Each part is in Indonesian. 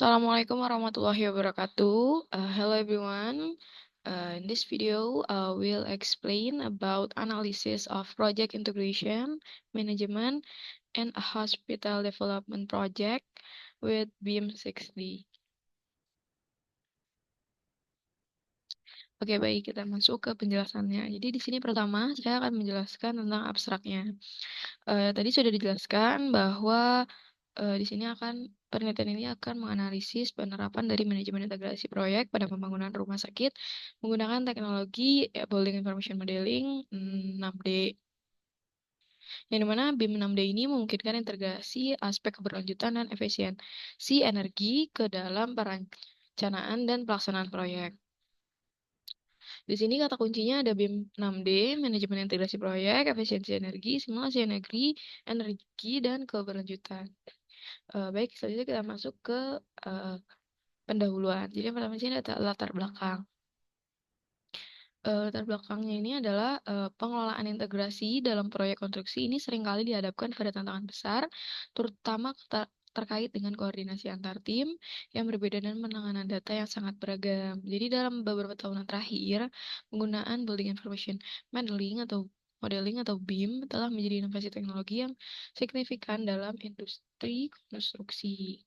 Assalamualaikum warahmatullahi wabarakatuh. Hello everyone. In this video, we'll explain about analysis of project integration, management, and a hospital development project with BIM 6D. Oke, baik, kita masuk ke penjelasannya. Jadi di sini pertama saya akan menjelaskan tentang abstraknya. Tadi sudah dijelaskan bahwa di sini penelitian ini akan menganalisis penerapan dari manajemen integrasi proyek pada pembangunan rumah sakit menggunakan teknologi Building Information Modeling 6D. Yang dimana BIM 6D ini memungkinkan integrasi aspek keberlanjutan dan efisiensi energi ke dalam perencanaan dan pelaksanaan proyek. Di sini kata kuncinya ada BIM 6D, manajemen integrasi proyek, efisiensi energi, simulasi energi dan keberlanjutan. Baik, selanjutnya kita masuk ke pendahuluan. Jadi yang pertama di sini ada latar belakang. Latar belakangnya ini adalah pengelolaan integrasi dalam proyek konstruksi ini seringkali dihadapkan pada tantangan besar, terutama terkait dengan koordinasi antar tim yang berbeda dan penanganan data yang sangat beragam. Jadi dalam beberapa tahunan terakhir, penggunaan Building Information Modeling atau BIM telah menjadi inovasi teknologi yang signifikan dalam industri konstruksi.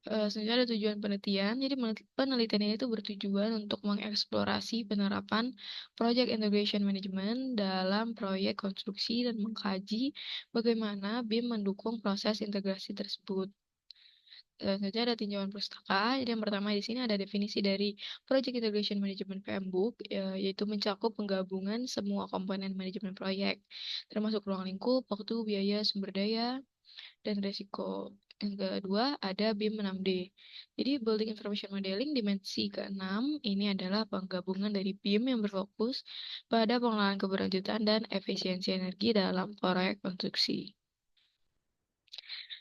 Sebenarnya ada tujuan penelitian. Jadi penelitian ini tuh bertujuan untuk mengeksplorasi penerapan Project Integration Management dalam proyek konstruksi dan mengkaji bagaimana BIM mendukung proses integrasi tersebut. Selanjutnya ada tinjauan pustaka. Jadi yang pertama di sini ada definisi dari Project Integration Management PMBOK, yaitu mencakup penggabungan semua komponen manajemen proyek, termasuk ruang lingkup, waktu, biaya, sumber daya, dan resiko. Yang kedua ada BIM 6D. Jadi Building Information Modeling dimensi ke-6 ini adalah penggabungan dari BIM yang berfokus pada pengelolaan keberlanjutan dan efisiensi energi dalam proyek konstruksi.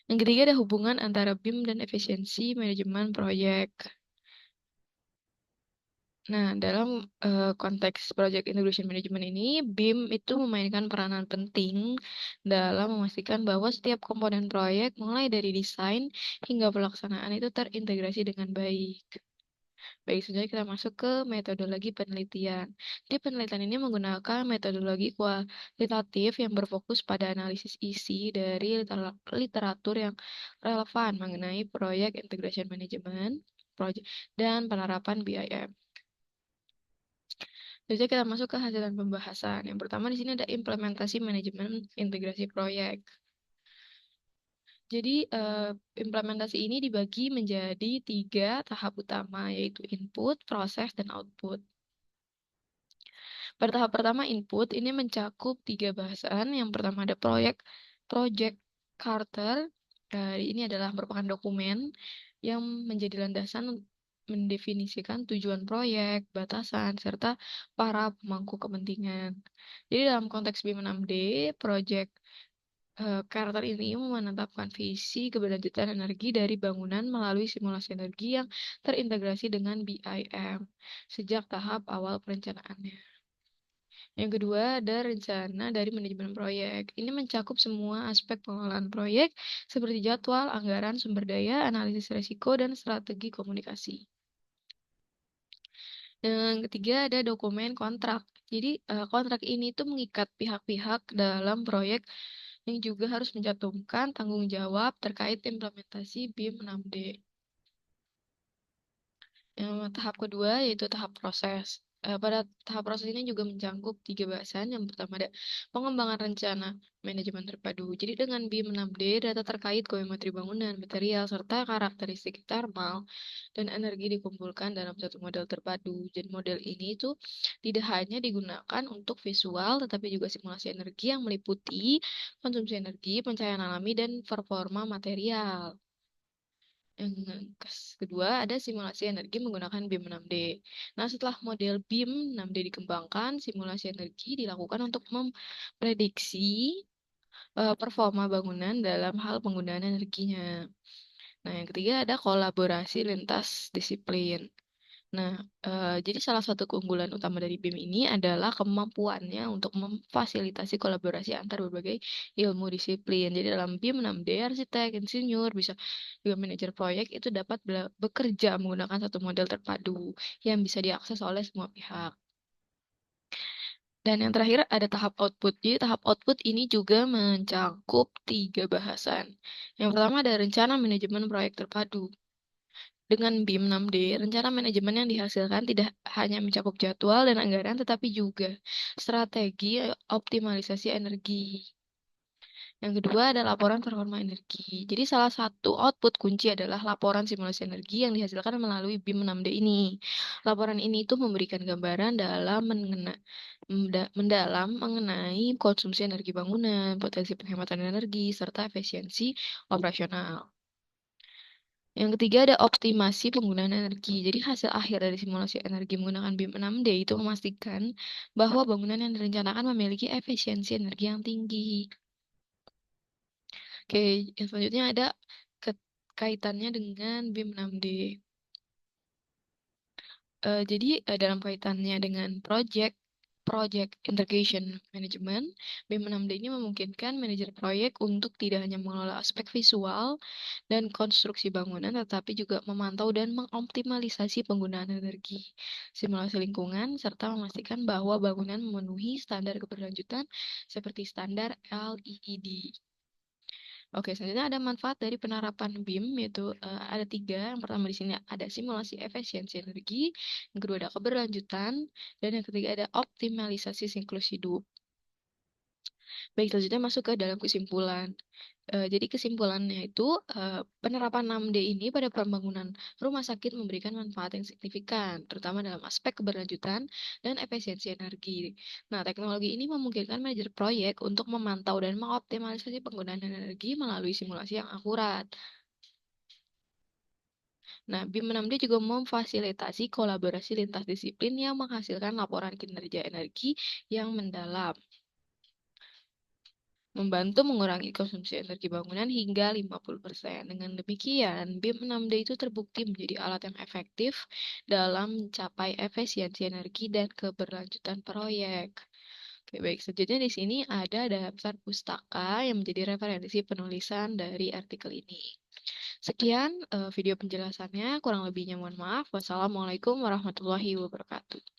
Yang ketiga ada hubungan antara BIM dan efisiensi manajemen proyek. Nah, dalam konteks Project Integration Management ini, BIM itu memainkan peranan penting dalam memastikan bahwa setiap komponen proyek, mulai dari desain hingga pelaksanaan itu terintegrasi dengan baik. Baik, selanjutnya kita masuk ke metodologi penelitian. Jadi penelitian ini menggunakan metodologi kualitatif yang berfokus pada analisis isi dari literatur yang relevan mengenai proyek integration management, project, dan penerapan BIM. Jadi kita masuk ke hasil dan pembahasan. Yang pertama di sini ada implementasi manajemen integrasi proyek. Jadi implementasi ini dibagi menjadi 3 tahap utama, yaitu input, proses, dan output. Pada tahap pertama input ini mencakup 3 bahasan. Yang pertama ada Project Charter. Ini adalah merupakan dokumen yang menjadi landasan mendefinisikan tujuan proyek, batasan, serta para pemangku kepentingan. Jadi dalam konteks BIM 6D, Project Charter ini menetapkan visi keberlanjutan energi dari bangunan melalui simulasi energi yang terintegrasi dengan BIM sejak tahap awal perencanaannya. Yang kedua, ada rencana dari manajemen proyek. Ini mencakup semua aspek pengelolaan proyek seperti jadwal, anggaran, sumber daya, analisis risiko, dan strategi komunikasi. Yang ketiga, ada dokumen kontrak. Jadi, kontrak ini tuh mengikat pihak-pihak dalam proyek yang juga harus mencantumkan tanggung jawab terkait implementasi BIM 6D. Yang tahap kedua yaitu tahap proses. Pada tahap proses ini juga mencakup 3 bahasan. Yang pertama ada pengembangan rencana manajemen terpadu. Jadi dengan BIM 6D, data terkait geometri bangunan, material, serta karakteristik thermal dan energi dikumpulkan dalam satu model terpadu. Jadi model ini tuh tidak hanya digunakan untuk visual, tetapi juga simulasi energi yang meliputi konsumsi energi, pencahayaan alami, dan performa material. Yang kedua ada simulasi energi menggunakan BIM 6D. Nah, setelah model BIM 6D dikembangkan, simulasi energi dilakukan untuk memprediksi performa bangunan dalam hal penggunaan energinya. Nah, yang ketiga ada kolaborasi lintas disiplin. Nah, jadi salah satu keunggulan utama dari BIM ini adalah kemampuannya untuk memfasilitasi kolaborasi antar berbagai ilmu disiplin. Jadi dalam BIM 6D, arsitek, insinyur, bisa juga manajer proyek itu dapat bekerja menggunakan satu model terpadu yang bisa diakses oleh semua pihak. Dan yang terakhir ada tahap output. Jadi tahap output ini juga mencakup tiga bahasan. Yang pertama ada rencana manajemen proyek terpadu. Dengan BIM 6D, rencana manajemen yang dihasilkan tidak hanya mencakup jadwal dan anggaran, tetapi juga strategi optimalisasi energi. Yang kedua ada laporan performa energi. Jadi salah satu output kunci adalah laporan simulasi energi yang dihasilkan melalui BIM 6D ini. Laporan ini itu memberikan gambaran dalam mendalam mengenai konsumsi energi bangunan, potensi penghematan energi, serta efisiensi operasional. Yang ketiga ada optimasi penggunaan energi. Jadi hasil akhir dari simulasi energi menggunakan BIM 6D itu memastikan bahwa bangunan yang direncanakan memiliki efisiensi energi yang tinggi. Oke, yang selanjutnya ada kaitannya dengan BIM 6D. Jadi dalam kaitannya dengan Project Integration Management, BIM 6D ini memungkinkan manajer proyek untuk tidak hanya mengelola aspek visual dan konstruksi bangunan, tetapi juga memantau dan mengoptimalisasi penggunaan energi, simulasi lingkungan, serta memastikan bahwa bangunan memenuhi standar keberlanjutan seperti standar LEED. Oke, selanjutnya ada manfaat dari penerapan BIM, yaitu ada tiga. Yang pertama di sini ada simulasi efisiensi energi, yang kedua ada keberlanjutan, dan yang ketiga ada optimalisasi siklus hidup. Baik, selanjutnya masuk ke dalam kesimpulan. Jadi kesimpulannya itu penerapan 6D ini pada pembangunan rumah sakit memberikan manfaat yang signifikan, terutama dalam aspek keberlanjutan dan efisiensi energi. Nah, teknologi ini memungkinkan manajer proyek untuk memantau dan mengoptimalisasi penggunaan energi melalui simulasi yang akurat. Nah, BIM 6D juga memfasilitasi kolaborasi lintas disiplin yang menghasilkan laporan kinerja energi yang mendalam, membantu mengurangi konsumsi energi bangunan hingga 50%. Dengan demikian, BIM 6D itu terbukti menjadi alat yang efektif dalam mencapai efisiensi energi dan keberlanjutan proyek. Oke, baik. Selanjutnya di sini ada daftar pustaka yang menjadi referensi penulisan dari artikel ini. Sekian video penjelasannya, kurang lebihnya mohon maaf. Wassalamualaikum warahmatullahi wabarakatuh.